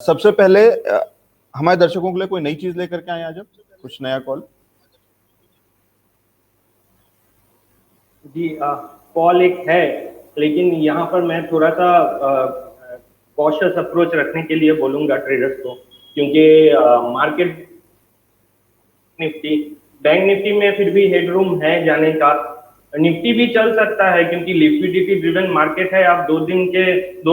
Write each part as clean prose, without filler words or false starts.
सबसे पहले हमारे दर्शकों के लिए कोई नई चीज लेकर के आए आज, कुछ नया कॉल? जी कॉल एक है, लेकिन यहाँ पर मैं थोड़ा सा कॉशियस अप्रोच रखने के लिए बोलूँगा ट्रेडर्स को, क्योंकि मार्केट निफ्टी बैंक निफ्टी में फिर भी हेडरूम है जाने का। निफ्टी भी चल सकता है क्योंकि लिक्विडिटी ड्रिवन मार्केट है। आप दो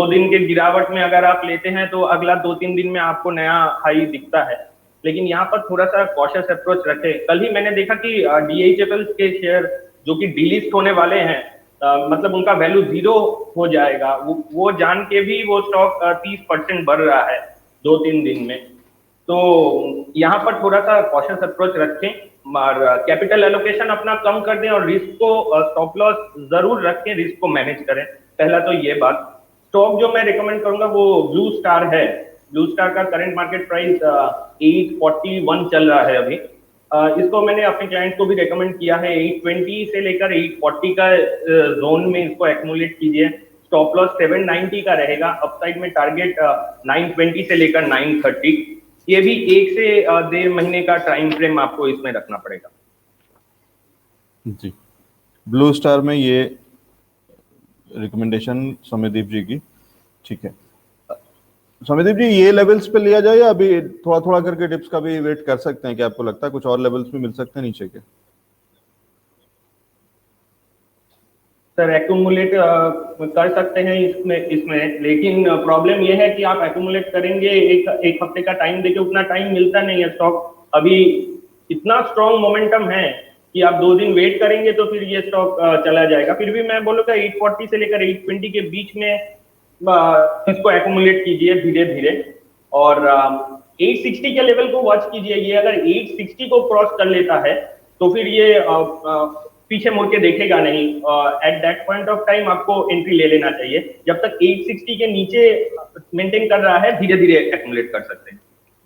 दिन के गिरावट में अगर आप लेते हैं तो अगला 2-3 दिन में आपको नया हाई दिखता है, लेकिन यहाँ पर थोड़ा सा कॉशियस अप्रोच रखें। कल ही मैंने देखा कि डीएचएफएल के शेयर जो कि डीलिस्ट होने वाले हैं, मतलब उनका वैल्यू 0 हो जाएगा, वो जान के भी वो स्टॉक 30% बढ़ रहा है 2-3 दिन में। तो यहाँ पर थोड़ा सा कॉशियस अप्रोच रखें और कैपिटल एलोकेशन अपना कम कर दें और रिस्क को स्टॉप लॉस जरूर रखें, रिस्क को मैनेज करें। पहला तो ये बात। स्टॉक जो मैं रिकमेंड करूंगा वो ब्लू स्टार है। ब्लू स्टार का करंट मार्केट प्राइस 841 चल रहा है अभी। इसको मैंने अपने क्लाइंट को भी रेकमेंड किया है। 820 से लेकर 840 का जोन में इसको एक्यूमुलेट कीजिए। स्टॉप लॉस 790 का रहेगा, अपसाइड में टारगेट 920 से लेकर 930। ये भी 1 से 1.5 महीने का टाइम फ्रेम आपको इसमें रखना पड़ेगा। जी, ब्लू स्टार में ये रिकमेंडेशन सौम्यदीप जी की, ठीक है। सौम्यदीप जी, ये लेवल्स पे लिया जाए या अभी थोड़ा थोड़ा करके डिप्स का भी वेट कर सकते हैं? क्या आपको लगता है कुछ और लेवल्स भी मिल सकते हैं नीचे के? सर एक्यूमुलेट कर सकते हैं इसमें लेकिन प्रॉब्लम ये है कि आप एक्यूमुलेट करेंगे, एक हफ्ते का टाइम देके उतना टाइम मिलता नहीं है। स्टॉक अभी इतना स्ट्रॉन्ग मोमेंटम है कि आप 2 दिन वेट करेंगे तो फिर ये स्टॉक चला जाएगा। फिर भी मैं बोलूँगा 840 से लेकर 820 के बीच में इसको एक्यूमुलेट कीजिए धीरे धीरे। और 860 के लेवल को वॉच कीजिए। ये अगर 860 को क्रॉस कर लेता है तो फिर ये पीछे मुड़ के देखेगा नहीं। At that point of time आपको एंट्री ले लेना चाहिए। जब तक 860 के नीचे मेंटेन कर रहा है धीरे धीरे एक्यूमुलेट कर सकते हैं।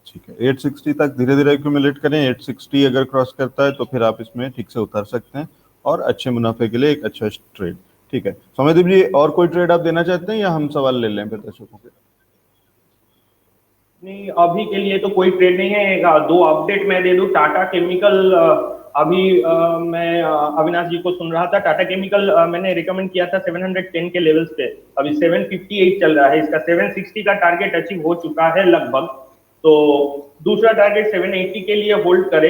ठीक है, 860 तक धीरे धीरे एक्यूमुलेट करें। 860 अगर क्रॉस करता है तो फिर आप इसमें ठीक से उतर सकते हैं और अच्छे मुनाफे के लिए एक अच्छा ट्रेड। ठीक है सौम्यदीप जी, और कोई ट्रेड आप देना चाहते हैं या हम सवाल ले लें फिर दर्शकों के? नहीं, अभी के लिए तो कोई ट्रेड नहीं है। 2 अपडेट मैं दे दूं। टाटा केमिकल, अभी मैं अविनाश जी को सुन रहा था। टाटा केमिकल मैंने रिकमेंड किया था 710 के लेवल्स पे, अभी 758 चल रहा है। इसका 760 का टारगेट अचीव हो चुका है लगभग। तो दूसरा टारगेट 780 के लिए होल्ड करे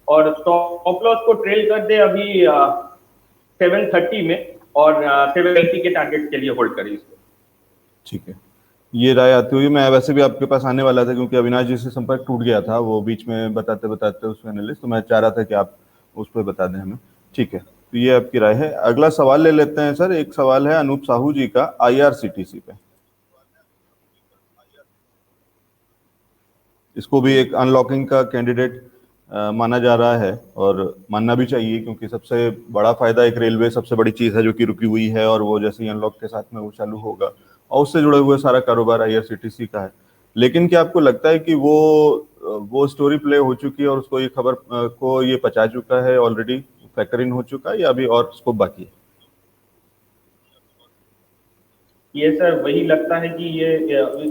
और स्टॉप लॉस को ट्रेल कर दे अभी 730 में, और 780 के टारगेट के लिए होल्ड करे इसको। ठीक है, ये राय आती हुई मैं वैसे भी आपके पास आने वाला था क्योंकि अविनाश जी से संपर्क टूट गया था, वो बीच में बताते बताते उसमें एनालिस्ट, तो मैं चाह रहा था कि आप उस पर बता दें हमें। ठीक है, तो ये आपकी राय है। अगला सवाल ले लेते हैं सर। एक सवाल है अनूप साहू जी का आईआरसीटीसी पे। इसको भी एक अनलॉकिंग का कैंडिडेट माना जा रहा है और मानना भी चाहिए क्योंकि सबसे बड़ा फायदा एक रेलवे सबसे बड़ी चीज है जो कि रुकी हुई है और वो जैसे ही अनलॉक के साथ में वो चालू होगा और उससे जुड़े हुए सारा कारोबार आईआरसीटीसी का है। लेकिन क्या आपको लगता है कि वो स्टोरी प्ले हो चुकी है और उसको ये खबर को ये पचा चुका है, ऑलरेडी फैक्टर इन हो चुका है, या अभी और स्कोप बाकी है? ये सर वही लगता है कि ये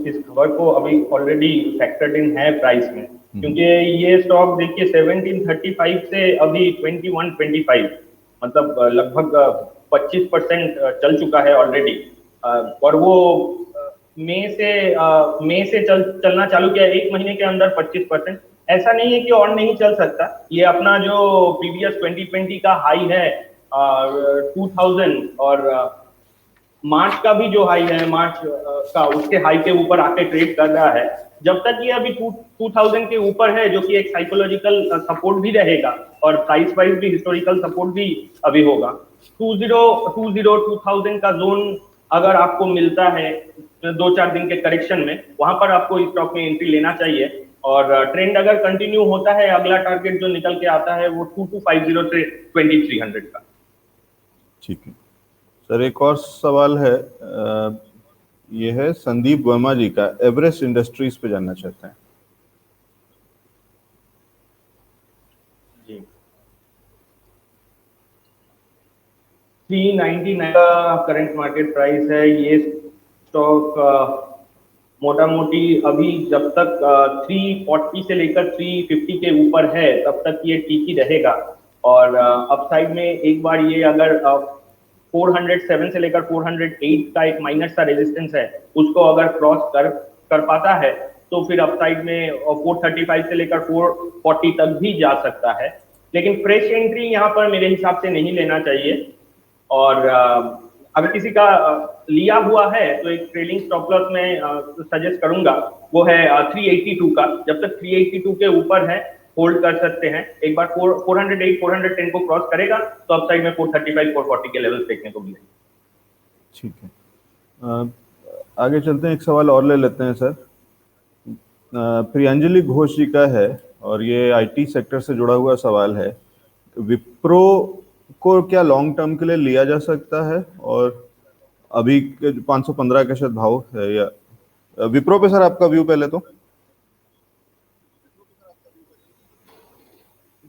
इस खबर को अभी ऑलरेडी फैक्टर्ड इन है प्राइस में, क्योंकि ये स्टॉक देखिए 1735 से अभी 2125, मतलब लगभग 25% चल चुका है ऑलरेडी। और वो मई से चलना चालू किया 1 महीने के अंदर 25%। ऐसा नहीं है कि और नहीं चल सकता। ये अपना जो प्रीवियस 2020 का हाई है 2000 और मार्च का भी जो हाई है, मार्च का, उसके हाई के ऊपर आके ट्रेड कर रहा है। जब तक ये अभी 2000 के ऊपर है, जो कि एक साइकोलॉजिकल सपोर्ट भी रहेगा और प्राइस वाइज भी हिस्टोरिकल सपोर्ट भी अभी होगा। 2000 का जोन अगर आपको मिलता है 2-4 दिन के करेक्शन में, वहां पर आपको इस स्टॉक में एंट्री लेना चाहिए। और ट्रेंड अगर कंटिन्यू होता है, अगला टारगेट जो निकल के आता है वो 2250 से 2300 का। ठीक है सर, एक और सवाल है, ये है संदीप वर्मा जी का, एवरेस्ट इंडस्ट्रीज पे जानना चाहते हैं। जी, 399 का करंट मार्केट प्राइस है। ये स्टॉक मोटा मोटी अभी जब तक 340 से लेकर 350 के ऊपर है तब तक ये ठीक ही रहेगा। और अपसाइड में एक बार ये अगर 407 से लेकर 408 का एक माइनस सा रेजिस्टेंस है, उसको अगर क्रॉस कर पाता है तो फिर अपसाइड में 435 से लेकर 440 तक भी जा सकता है। लेकिन फ्रेश एंट्री यहाँ पर मेरे हिसाब से नहीं लेना चाहिए। और अगर किसी का लिया हुआ है तो एक ट्रेलिंग स्टॉप लॉस में सजेस्ट करूंगा, वो है 382 का। जब तक 382 के ऊपर है होल्ड कर सकते हैं। एक बार 408 410 को क्रॉस करेगा तो अपसाइड में 435 440 के लेवल्स देखने को मिलेंगे। ठीक है, आगे चलते हैं, एक सवाल और ले लेते हैं सर। प्रियांजलि घोष जी का है और ये आईटी सेक्टर से जुड़ा हुआ सवाल है। विप्रो को क्या लॉन्ग टर्म के लिए लिया जा सकता है? और अभी 515 का शायद भाव है, या विप्रो पे सर आपका व्यू पहले तो।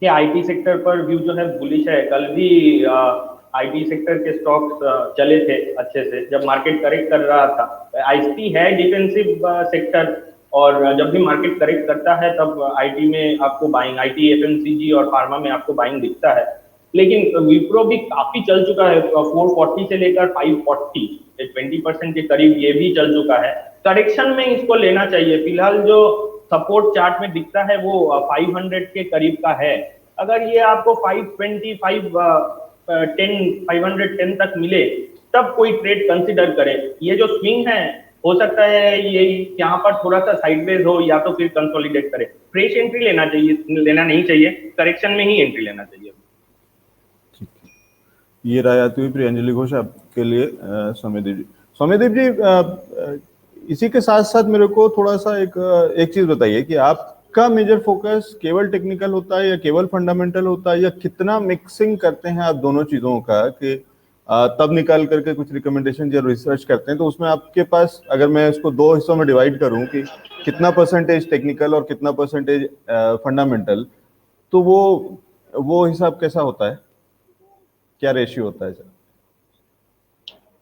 आईटी सेक्टर पर व्यू जो है बुलिश है। कल भी आईटी सेक्टर के स्टॉक्स चले थे अच्छे से जब मार्केट करेक्ट कर रहा था। आईटी है डिफेंसिव सेक्टर, और जब भी मार्केट करेक्ट करता है तब आईटी में आपको बाइंग, आईटी एफएमसीजी और फार्मा में आपको बाइंग दिखता है। लेकिन विप्रो भी काफी चल चुका है, 440 से लेकर 540 20% के करीब ये भी चल चुका है। करेक्शन में इसको लेना चाहिए। फिलहाल जो सपोर्ट चार्ट में दिखता है वो 500 के करीब का है। अगर ये आपको 510 तक मिले तब कोई ट्रेड कंसिडर करे। ये जो स्विंग है हो सकता है ये यहाँ पर थोड़ा सा साइडवेज हो या तो फिर कंसोलिडेट करे। फ्रेश एंट्री लेना नहीं चाहिए, करेक्शन में ही एंट्री लेना चाहिए। ठीक है, ये राय आती हुई प्रियांजलि घोष आपके लिए। सौम्यदीप जी, इसी के साथ साथ मेरे को थोड़ा सा एक चीज बताइए कि आपका मेजर फोकस केवल टेक्निकल होता है या केवल फंडामेंटल होता है, या कितना मिक्सिंग करते हैं आप दोनों चीजों का, कि तब निकाल करके कुछ रिकमेंडेशन या रिसर्च करते हैं? तो उसमें आपके पास, अगर मैं इसको दो हिस्सों में डिवाइड करूं कि कितना परसेंटेज टेक्निकल और कितना परसेंटेज फंडामेंटल, तो वो हिसाब कैसा होता है, क्या रेशियो होता है सर?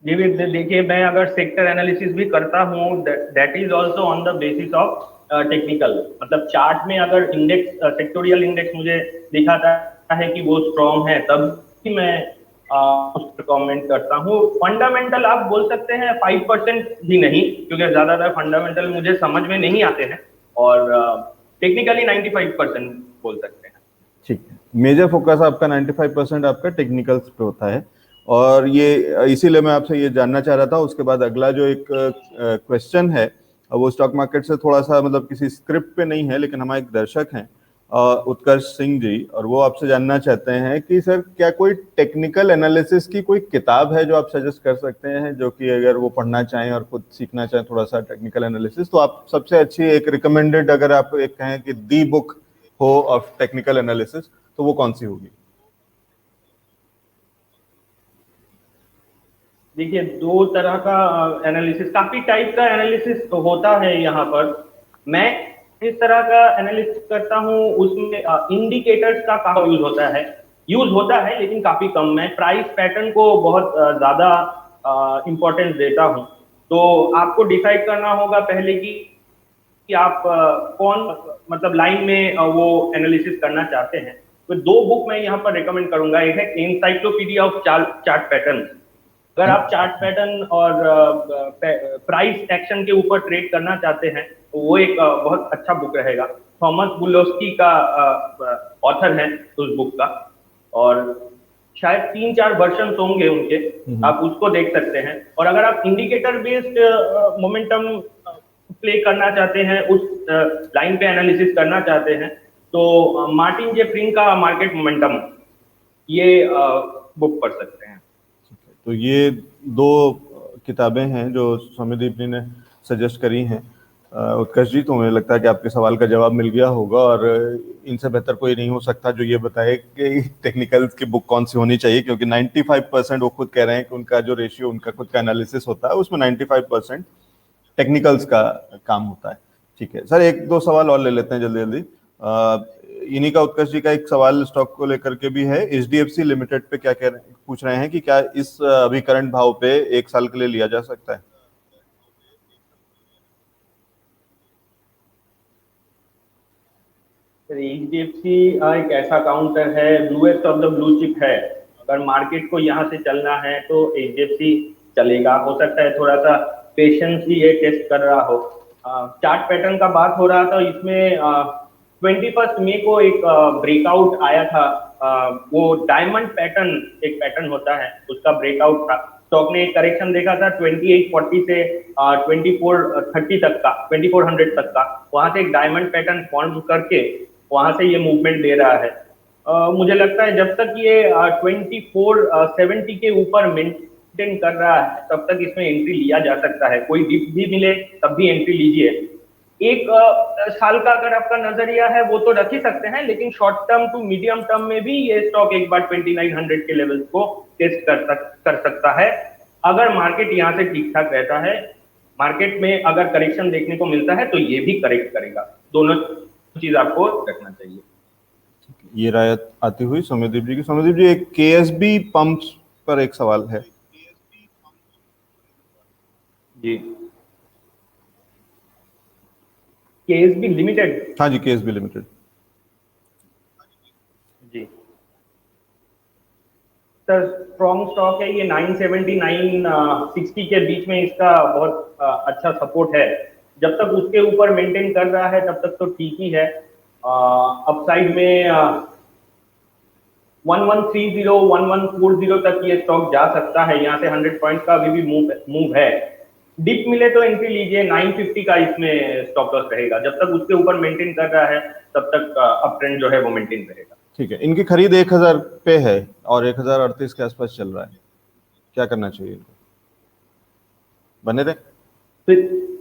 जी देखिए, मैं अगर सेक्टर एनालिसिस भी करता हूँ that is also on the basis of technical. मतलब चार्ट में अगर इंडेक्स, सेक्टोरियल इंडेक्स मुझे दिखाता है कि वो स्ट्रॉन्ग है तब ही मैं उस पर कमेंट करता हूँ। फंडामेंटल आप बोल सकते हैं 5% भी नहीं, क्योंकि ज्यादातर फंडामेंटल मुझे समझ में नहीं आते हैं। और टेक्निकली 95% बोल सकते हैं। ठीक है, मेजर फोकस आपका 95% आपका टेक्निकल्स पे होता है। और ये इसीलिए मैं आपसे ये जानना चाह रहा था। उसके बाद अगला जो एक क्वेश्चन है वो स्टॉक मार्केट से थोड़ा सा, मतलब किसी स्क्रिप्ट पे नहीं है, लेकिन हमारे एक दर्शक हैं उत्कर्ष सिंह जी, और वो आपसे जानना चाहते हैं कि सर क्या कोई टेक्निकल एनालिसिस की कोई किताब है जो आप सजेस्ट कर सकते हैं, जो कि अगर वो पढ़ना चाहें और खुद सीखना चाहें थोड़ा सा टेक्निकल एनालिसिस, तो आप सबसे अच्छी एक रिकमेंडेड, अगर आप एक कहें कि दी बुक हो ऑफ टेक्निकल एनालिसिस, तो वो कौन सी होगी? देखिए, दो तरह का एनालिसिस, काफी टाइप का एनालिसिस तो होता है यहाँ पर। मैं इस तरह का एनालिसिस करता हूँ, उसमें इंडिकेटर्स का काफी यूज होता है लेकिन काफी कम। मैं प्राइस पैटर्न को बहुत ज्यादा इंपॉर्टेंस देता हूँ। तो आपको डिसाइड करना होगा पहले कि आप कौन, मतलब लाइन में वो एनालिसिस करना चाहते हैं। तो दो बुक मैं यहाँ पर रिकमेंड करूंगा। एक है एनसाइक्लोपीडिया ऑफ चार्ट पैटर्न। अगर आप चार्ट पैटर्न और प्राइस एक्शन के ऊपर ट्रेड करना चाहते हैं तो वो एक बहुत अच्छा बुक रहेगा। थॉमस बुलोस्की का ऑथर है उस बुक का, और शायद 3-4 वर्जन होंगे उनके, आप उसको देख सकते हैं। और अगर आप इंडिकेटर बेस्ड मोमेंटम प्ले करना चाहते हैं, उस लाइन पे एनालिसिस करना चाहते हैं, तो मार्टिन जे फ्रिंक का मार्केट मोमेंटम, ये बुक पढ़ सकते हैं। तो ये दो किताबें हैं जो सौम्यदीप जी ने सजेस्ट करी हैं। उत्कर्ष जी, तो मुझे लगता है कि आपके सवाल का जवाब मिल गया होगा, और इनसे बेहतर कोई नहीं हो सकता जो ये बताए कि टेक्निकल की बुक कौन सी होनी चाहिए, क्योंकि 95% वो खुद कह रहे हैं कि उनका जो रेशियो, उनका खुद का एनालिसिस होता है, उसमें 95% टेक्निकल्स का काम होता है। ठीक है सर, एक दो सवाल और ले लेते हैं जल्दी जल्दी। इन्हीं का, उत्कर्ष जी का एक सवाल स्टॉक को लेकर के भी है। एचडीएफसी लिमिटेड पे क्या कह रहे हैं, पूछ रहे हैं कि क्या इस अभी करंट भाव पे 1 साल के लिए लिया जा सकता है? सर एचडीएफसी एक ऐसा काउंटर है, bluest of the blue chip है। अगर मार्केट को यहाँ से चलना है तो एचडीएफसी चलेगा। हो सकता है थोड़ा सा पेशेंस ही ये टेस्ट कर रहा हो। चार्ट पैटर्न का बात हो रहा था, इसमें 21 मई को एक ब्रेकआउट आया था। वो डायमंड पैटर्न एक पैटर्न होता है, उसका ब्रेकआउट था। स्टॉक ने एक करेक्शन देखा था 2840 से 2430 तक का, 2400 तक का। वहां से एक डायमंड पैटर्न फॉर्म करके वहां से ये मूवमेंट दे रहा है। मुझे लगता है जब तक ये 2470 के ऊपर मेंटेन कर रहा है तब तक इसमें एंट्री लिया जा सकता है। कोई डिप भी मिले तब भी एंट्री लीजिए। एक साल का अगर आपका नजरिया है वो तो रख ही सकते हैं, लेकिन short term to medium term में भी ये स्टॉक एक बार 2900 के लेवल को टेस्ट कर सकता है। अगर मार्केट यहाँ से ठीक ठाक रहता है, मार्केट में अगर करेक्शन देखने को मिलता है तो ये भी करेक्ट करेगा। दोनों चीज आपको रखना चाहिए। ये राय आती हुई सौम्यदीप जी की। सौम्यदीप जी, एक केएसबी पंप्स पर एक सवाल है जी। KSB limited? हाँ जी, केएसबी लिमिटेड। जी सर, स्ट्रॉन्ग स्टॉक है ये। 979 60 के बीच में इसका बहुत अच्छा सपोर्ट है। जब तक उसके ऊपर मेंटेन कर रहा है तब तक तो ठीक ही है। अपसाइड में 1130 1140 तक ये स्टॉक जा सकता है। यहाँ से 100 पॉइंट का अभी भी मूव है। डिप मिले तो एंट्री लीजिए। 950 का इसमें स्टॉप लॉस रहेगा। जब तक उसके ऊपर मेंटेन कर रहा है तब तक अप ट्रेंड जो है वो मेंटेन रहेगा। ठीक है। इनकी खरीद 1000 पे है और 1038 के आसपास चल रहा है, क्या करना चाहिए इनको? बने रहे?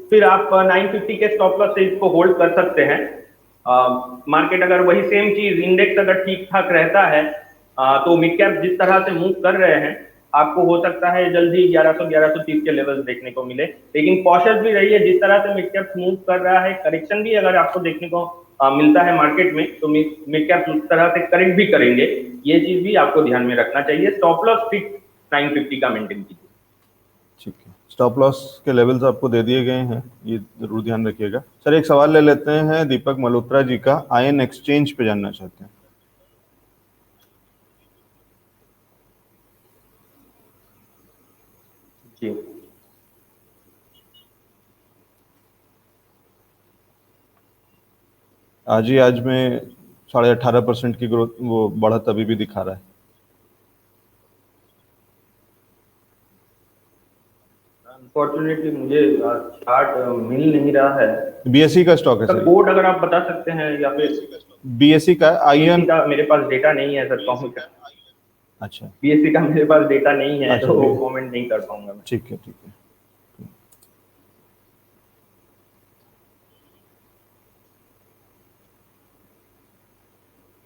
फिर आप 950 के स्टॉप लॉस से इसको होल्ड कर सकते हैं। मार्केट अगर वही सेम चीज, इंडेक्स अगर ठीक ठाक रहता है तो मिड कैप जिस तरह से मूव कर रहे हैं, आपको हो सकता है जल्दी 1100 1130 के लेवल्स देखने को मिले। लेकिन कॉशियस भी रहिए, जिस तरह से मिड कैप मूव कर रहा है, करेक्शन भी अगर आपको देखने को मिलता है मार्केट में तो मिड कैप उस तरह से करेक्ट भी करेंगे। ये चीज भी आपको ध्यान में रखना चाहिए। स्टॉप लॉस फिक्स 950 का मेंटेन कीजिए। ठीक है, स्टॉप लॉस के लेवल्स आपको दे दिए गए हैं, ये जरूर ध्यान रखिएगा। सर, एक सवाल ले लेते हैं दीपक मल्होत्रा जी का। आयन एक्सचेंज पे जानना चाहते हैं। जी आज में 18.5% की ग्रोथ, वो बढ़त अभी भी दिखा रहा है। अनफॉर्चुनेटली मुझे चार्ट मिल नहीं रहा है। बीएसई का स्टॉक है सर, सर। कोड अगर आप बता सकते हैं या फिर बीएसई का आयन का मेरे पास डेटा नहीं है सर, कहूँ क्या? अच्छा, बीएससी का मेरे पास डेटा नहीं है अच्छा, तो कमेंट नहीं कर पाऊंगा मैं। ठीक है, ठीक है।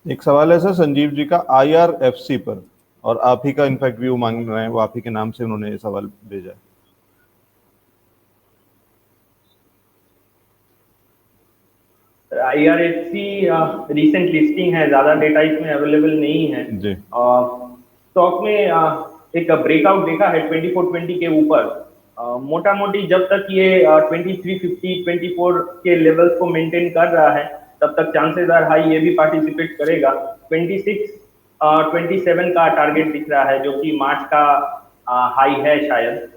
एक सवाल है सर संजीव जी का आईआरएफसी पर, और आप ही का इनफैक्ट व्यू मांग रहे हैं, वो आप ही के नाम से उन्होंने ये सवाल भेजा है। आईआरएफसी रीसेंट लिस्टिंग है, ज्यादा डेटा इसमें अवेलेबल नहीं है जी। स्टॉक में एक ब्रेकआउट देखा है 2420 के ऊपर। मोटा मोटी जब तक ये 2350 24 के लेवल्स को मेंटेन कर रहा है तब तक चांसेस आर हाई ये भी पार्टिसिपेट करेगा। 26 27 का टारगेट दिख रहा है, जो कि मार्च का हाई है। शायद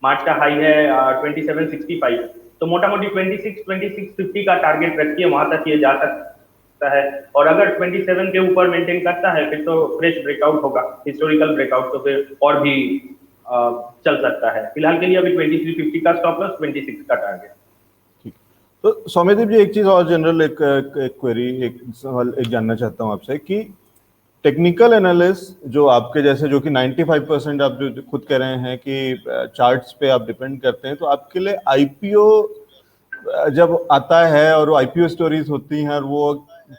मार्च का हाई है 2765। तो मोटा मोटी 26 का टारगेट रखिए, वहां तक ये जा सकता है। और अगर 27 के ऊपर मेंटेन करता है फिर तो फ्रेश ब्रेकआउट होगा, हिस्टोरिकल ब्रेकआउट, तो फिर और भी चल सकता है। फिलहाल के लिए अभी 2350 का स्टॉप लॉस, 26 का टारगेट। ठीक। तो सौम्यदीप जी, एक चीज और जनरल, एक क्वेरी, एक सवाल एक जानना चाहता हूं आपसे कि टेक्निकल एनालिस्ट जो आपके जैसे, जो कि 95% आप जो खुद कह रहे हैं कि चार्ट्स पे आप डिपेंड करते हैं, तो आपके लिए आईपीओ जब आता है और वो आईपीओ स्टोरीज होती हैं, और वो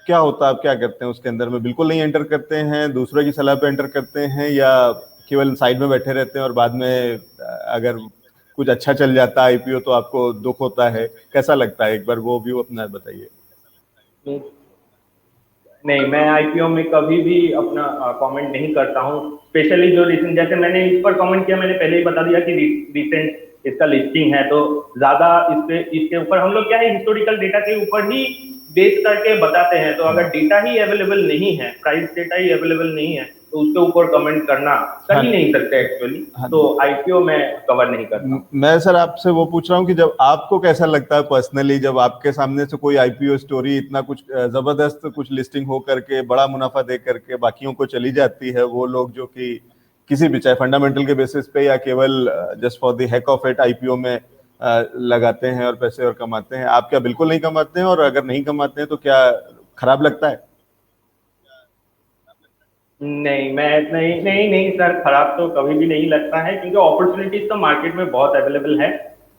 क्या होता है, आप क्या करते हैं उसके अंदर में? बिल्कुल नहीं एंटर करते हैं, दूसरे की सलाह पे एंटर करते हैं, या केवल साइड में बैठे रहते हैं और बाद में अगर कुछ अच्छा चल जाता है आईपीओ तो आपको दुख होता है? कैसा लगता है, एक बार वो व्यू अपना बताइए। नहीं, मैं आईपीओ में कभी भी अपना कमेंट नहीं करता हूँ। स्पेशली जो रिसेंट, जैसे मैंने इस पर कमेंट किया, मैंने पहले ही बता दिया कि रिसेंट इसका लिस्टिंग है, तो ज्यादा इसके ऊपर हम लोग क्या है, हिस्टोरिकल डेटा के ऊपर ही बेस करके बताते हैं, तो अगर डेटा ही अवेलेबल नहीं है, प्राइस डेटा ही अवेलेबल नहीं है, तो उसके ऊपर कमेंट करना कर ही हाँ नहीं सकते एक्चुअली। हाँ। तो आईपीओ मैं कवर नहीं करता हूँ। मैं सर आपसे वो पूछ रहा हूँ कि जब आपको कैसा लगता है पर्सनली, जब आपके सामने से कोई आईपीओ स्टोरी इतना कुछ जबरदस्त कुछ लिस्टिंग हो करके बड़ा मुनाफा दे करके बाकियों को चली जाती है, वो लोग जो कि किसी भी चाहे फंडामेंटल के बेसिस पे या केवल just for the hack of it IPO में लगाते हैं और पैसे और कमाते हैं, आप क्या बिल्कुल नहीं कमाते हैं? और अगर नहीं कमाते हैं तो क्या खराब लगता है? नहीं, मैं नहीं नहीं नहीं सर, खराब तो कभी भी नहीं लगता है, क्योंकि अपॉर्चुनिटीज तो मार्केट में बहुत अवेलेबल है।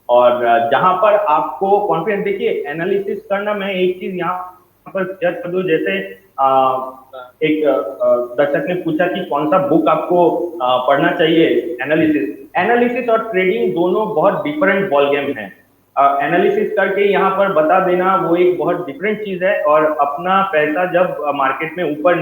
और जहां पर आपको कॉन्फिडेंस, देखिए एनालिसिस करना, मैं एक चीज यहाँ पर शेयर कर दूं, जैसे एक दर्शक ने पूछा कि कौन सा बुक आपको पढ़ना चाहिए। एनालिसिस एनालिसिस और ट्रेडिंग दोनों बहुत डिफरेंट बॉल गेम है। एनालिसिस करके यहाँ पर बता देना वो एक बहुत डिफरेंट चीज है, और अपना पैसा जब मार्केट में ऊपर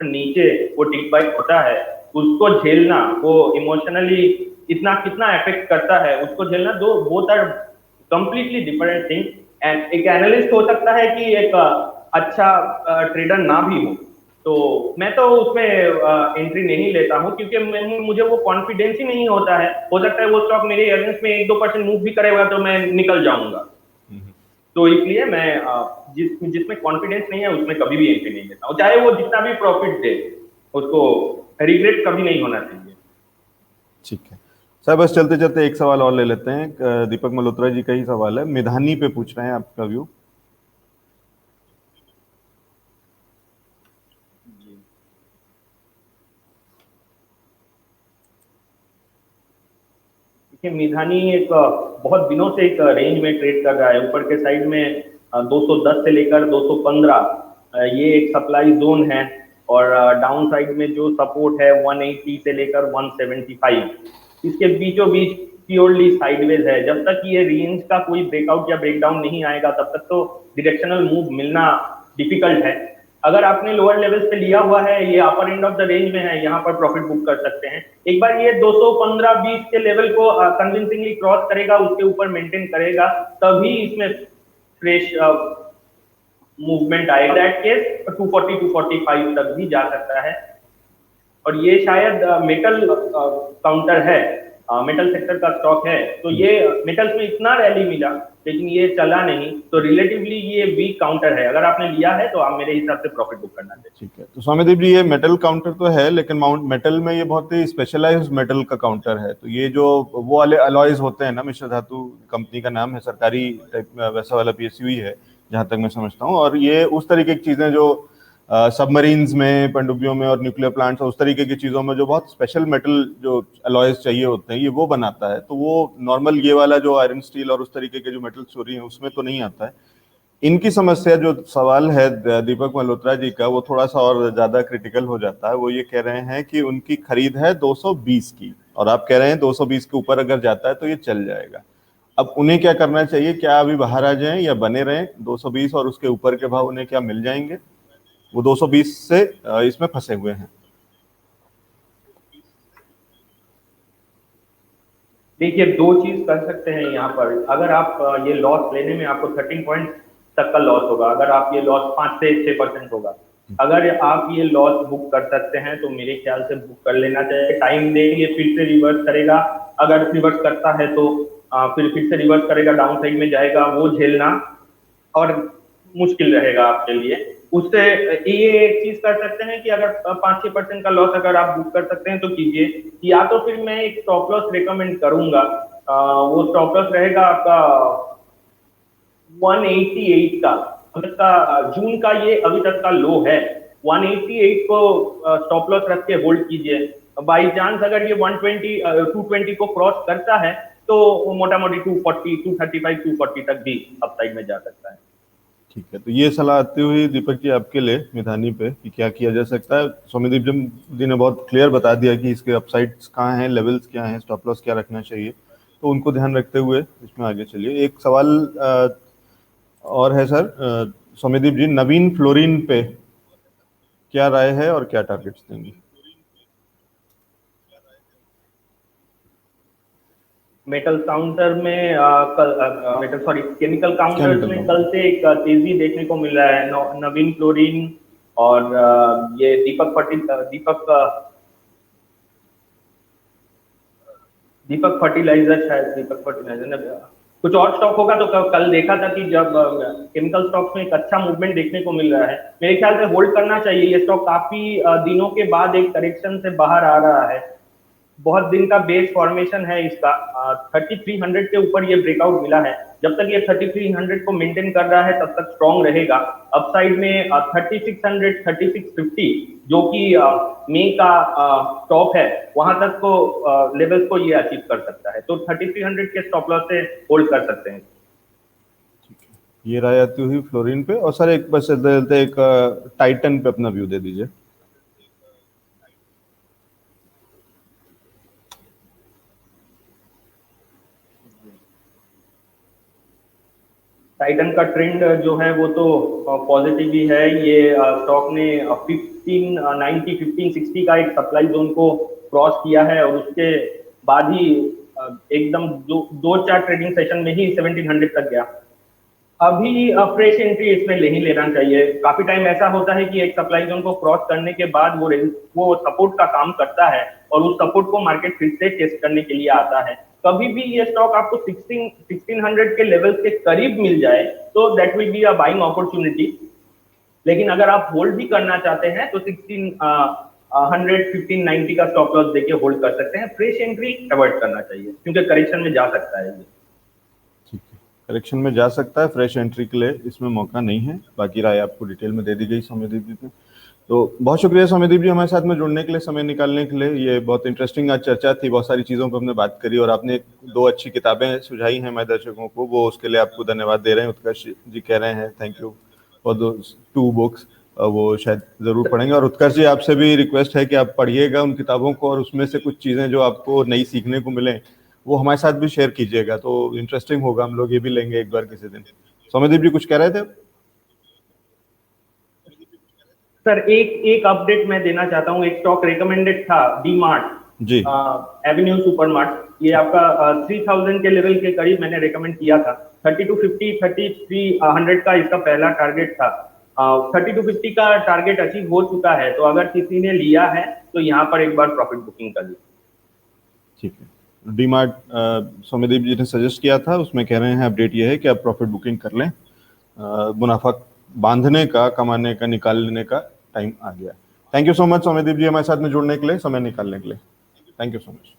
नीचे वो टिक बाइक होता है, उसको झेलना, वो इमोशनली इतना कितना इफेक्ट करता है, उसको झेलना, दो both are completely different thing. And एक एनालिस्ट हो सकता है कि एक अच्छा ट्रेडर ना भी हो, तो मैं तो उसमें एंट्री नहीं लेता हूँ, क्योंकि मुझे वो कॉन्फिडेंस ही नहीं होता है। हो सकता है वो स्टॉक मेरे अगेंस्ट में 1-2% मूव भी करेगा तो मैं निकल जाऊंगा। तो इसलिए मैं जिसमें कॉन्फिडेंस नहीं है उसमें कभी भी एंट्री नहीं लेता हूँ, चाहे वो जितना भी प्रॉफिट दे, उसको रिग्रेट कभी नहीं होना चाहिए। ठीक है सर, बस चलते चलते एक सवाल और ले लेते हैं। दीपक मल्होत्रा जी का ही सवाल है, मिधानी पे पूछ रहे हैं आपका व्यू। देखिए मिधानी एक बहुत दिनों से एक रेंज में ट्रेड कर रहा है, ऊपर के साइड में 210 से लेकर 215 ये एक सप्लाई जोन है, और डाउन साइड में जो सपोर्ट है 180 से लेकर 175, इसके बीचों बीच प्योरली साइडवेज है। जब तक ये रेंज का कोई ब्रेकआउट या ब्रेकडाउन नहीं आएगा तब तक तो डायरेक्शनल मूव मिलना डिफिकल्ट है। अगर आपने लोअर लेवल्स पे लिया हुआ है, ये अपर एंड ऑफ द रेंज में है, यहाँ पर प्रॉफिट बुक कर सकते हैं। एक बार ये 215-20 के लेवल को कन्विंसिंगली क्रॉस करेगा, उसके ऊपर मेंटेन करेगा, तभी इसमें फ्रेश मूवमेंट आएगा। दैट केस 240-245 तक भी जा सकता है। और ये शायद मेटल काउंटर है, मेटल सेक्टर का स्टॉक है, तो ये मेटल्स में इतना रैली मिला लेकिन ये चला नहीं, तो रिलेटिवली ये वीक काउंटर है। अगर आपने लिया है तो आप मेरे हिसाब से प्रॉफिट बुक करना चाहिए। ठीक है, तो स्वामीदेव जी ये मेटल काउंटर तो है, लेकिन माउंट मेटल में ये बहुत ही स्पेशलाइज्ड मेटल का काउंटर है। तो ये जो वो वाले अलॉयज होते हैं ना, मिश्र धातु कंपनी का नाम है, सरकारी टाइप वैसा वाला पीएसयू ही है जहां तक मैं समझता हूँ। और ये उस तरीके की चीजें जो सबमरीन्स में, पनडुब्बियों में और न्यूक्लियर प्लांट्स और उस तरीके की चीजों में जो बहुत स्पेशल मेटल जो अलॉयज चाहिए होते हैं, ये वो बनाता है। तो वो नॉर्मल ये वाला जो आयरन स्टील और उस तरीके के जो मेटल चोरी है उसमें तो नहीं आता है। इनकी समस्या, जो सवाल है दीपक मल्होत्रा जी का, वो थोड़ा सा और ज्यादा क्रिटिकल हो जाता है। वो ये कह रहे हैं कि उनकी खरीद है 220 की, और आप कह रहे हैं 220 के ऊपर अगर जाता है तो ये चल जाएगा। अब उन्हें क्या करना चाहिए? क्या अभी बाहर आ जाएं या बने रहें? 220 और उसके ऊपर के भाव उन्हें क्या मिल जाएंगे? वो 220 से इसमें फंसे हुए हैं। देखिए दो चीज कर सकते हैं यहाँ पर। अगर आप ये लॉस लेने में आपको 13 पॉइंट तक का लॉस होगा, अगर आप ये लॉस 5 से 6% होगा, अगर आप ये लॉस बुक कर सकते हैं तो मेरे ख्याल से बुक कर लेना चाहिए। टाइम देंगे फिर से रिवर्स करेगा, अगर रिवर्स करता है तो फिर से रिवर्स करेगा, डाउन साइड में जाएगा, वो झेलना और मुश्किल रहेगा आपके लिए। उससे ये एक चीज कर सकते हैं कि अगर 5-6% का लॉस अगर आप बुक कर सकते हैं तो कीजिए, या तो फिर मैं एक स्टॉप लॉस रिकमेंड करूंगा। वो स्टॉप लॉस रहेगा आपका 188 का, अभी का जून का ये अभी तक का लो है। 188 को स्टॉप लॉस रख के होल्ड कीजिए। बाई चांस अगर ये 220 को क्रॉस करता है तो मोटा मोटी 240, 235, 240 तक भी अपसाइड में जा सकता है। ठीक है, तो ये सलाह आती हुई दीपक जी आपके लिए मिधानी पे कि क्या किया जा सकता है। स्वामीदीप जी ने बहुत क्लियर बता दिया कि इसके अपसाइड्स कहाँ हैं, लेवल्स क्या हैं, स्टॉप लॉस क्या रखना चाहिए, तो उनको ध्यान रखते हुए इसमें आगे चलिए। एक सवाल और है सर, स्वामीदीप जी, नवीन फ्लोरिन पे क्या राय है और क्या टारगेट्स देंगे? मेटल काउंटर में metal sorry chemical counters chemical में कंपनी। कल से एक तेजी देखने को मिल रहा है। नवीन फ्लोरिन और ये दीपक फर्टिलाइजर, शायद दीपक फर्टिलाइजर कुछ और स्टॉक होगा। तो कल देखा था कि जब केमिकल स्टॉक्स में एक अच्छा मूवमेंट देखने को मिल रहा है, मेरे ख्याल से होल्ड करना चाहिए। ये स्टॉक काफी दिनों के बाद एक करेक्शन से बाहर आ रहा है। बहुत दिन का बेस फॉर्मेशन है इसका। 3300 के ऊपर ये ब्रेकआउट मिला है। जब तक ये 3300 को मेंटेन कर रहा है तब तक स्ट्रॉन्ग रहेगा। अपसाइड में 3600 3650 जो कि मई का टॉप है, वहां तक को लेवल्स को ये अचीव कर सकता है। तो 3300 के स्टॉप लॉस से होल्ड कर सकते हैं। ये राय आती हुई फ्लोरिन पे। और सर एक बस एक टाइटन पे अपना व्यू दे दीजिए। टाइटन का ट्रेंड जो है वो तो पॉजिटिव ही है। ये स्टॉक ने 1590 1560 का एक सप्लाई जोन को क्रॉस किया है और उसके बाद ही एकदम दो चार ट्रेडिंग सेशन में ही 1700 तक गया। अभी फ्रेश एंट्री इसमें नहीं लेना चाहिए। काफी टाइम ऐसा होता है कि एक सप्लाई जोन को क्रॉस करने के बाद वो सपोर्ट का काम करता है और उस सपोर्ट को मार्केट फिर से टेस्ट करने के लिए आता है। कभी भी ये स्टॉक आपको 1600 के लेवल के करीब मिल जाए तो that will be a buying opportunity. लेकिन अगर आप होल्ड भी करना चाहते हैं तो 1590 का स्टॉप लॉस देके होल्ड कर सकते हैं। फ्रेश एंट्री अवॉइड करना चाहिए क्योंकि करेक्शन में जा सकता है ये। ठीक है, करेक्शन में जा सकता है, फ्रेश एंट्री के लिए इसमें मौका नहीं है। बाकी राय आपको डिटेल में दे दी गई सौम्यदीप जी ने। तो बहुत शुक्रिया सौम्यदीप जी हमारे साथ में जुड़ने के लिए, समय निकालने के लिए। ये बहुत इंटरेस्टिंग आज चर्चा थी, बहुत सारी चीज़ों पर हमने बात करी और आपने दो अच्छी किताबें सुझाई हैं हमारे दर्शकों को, वो उसके लिए आपको धन्यवाद दे रहे हैं। उत्कर्ष जी कह रहे हैं थैंक यू फॉर दो 2 बुक्स, वो शायद ज़रूर पढ़ेंगे। और उत्कर्ष जी आपसे भी रिक्वेस्ट है कि आप पढ़िएगा उन किताबों को और उसमें से कुछ चीज़ें जो आपको नई सीखने को मिलें वो हमारे साथ भी शेयर कीजिएगा, तो इंटरेस्टिंग होगा। हम लोग ये भी लेंगे एक बार किसी दिन। सौम्यदीप जी कुछ कह रहे थे? सर एक अपडेट मैं देना चाहता हूँ। एक स्टॉक रिकमेंडेड था डी मार्ट, जी एवेन्यू सुपर मार्ट। ये आपका 3000 के लेवल के करीब मैंने रिकमेंड किया था। 3250 3300 का इसका पहला टारगेट था। 3250 का टारगेट अचीव हो चुका है। तो अगर किसी ने लिया है तो यहाँ पर एक बार प्रॉफिट बुकिंग कर ली। ठीक है, डीमार्ट सौम्यदीप जी ने सजेस्ट किया था, उसमें कह रहे हैं अपडेट ये है कि आप प्रॉफिट बुकिंग कर लें। मुनाफा बांधने का, कमाने का, निकाल लेने का टाइम आ गया। Thank you so much Soumyadeep ji हमारे साथ में जुड़ने के लिए, समय निकालने के लिए। Thank you so much.